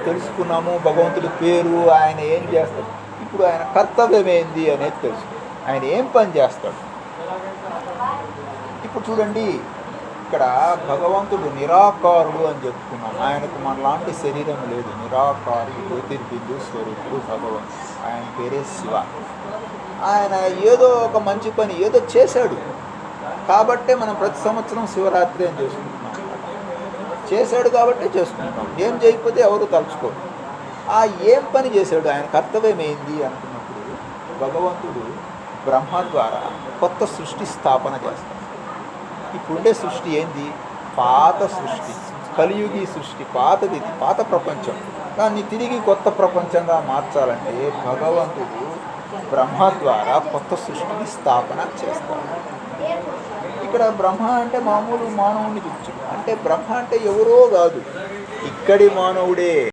తెలుసుకున్నాము, భగవంతుడి పేరు, ఆయన ఏం చేస్తాడు. ఇప్పుడు ఆయన కర్తవ్యం ఏంది అనేది తెలుసు, ఆయన ఏం పని చేస్తాడు. ఇప్పుడు చూడండి, ఇక్కడ భగవంతుడు నిరాకారుడు అని చెప్పుకున్నాం. ఆయనకు మనలాంటి శరీరం లేదు, నిరాకారుడు, జ్యోతిర్బిందు స్వరూపుడు భగవంతుడు. ఆయన పేరే శివ. ఆయన ఏదో ఒక మంచి పని ఏదో చేశాడు కాబట్టే మనం ప్రతి సంవత్సరం శివరాత్రి అని చేసుకుంటున్నాం. చేశాడు కాబట్టే చేసుకుంటాం. ఏం చేయకపోతే ఎవరు తలుచుకోరు. ఆ ఏం పని చేశాడు, ఆయన కర్తవ్యం ఏంది అనుకున్నప్పుడు భగవంతుడు బ్రహ్మ ద్వారా కొత్త సృష్టి స్థాపన చేస్తాడు. ఇప్పుడుండే సృష్టి ఏంది? పాత సృష్టి, కలియుగి సృష్టి, పాతది, పాత ప్రపంచం. దాన్ని తిరిగి కొత్త ప్రపంచంగా మార్చాలంటే భగవంతుడు బ్రహ్మ ద్వారా కొత్త సృష్టిని స్థాపన చేస్తాడు. ఇక్కడ బ్రహ్మ అంటే మామూలు మానవుని గురించి, అంటే బ్రహ్మ అంటే ఎవరో కాదు, ఇక్కడి మానవుడే.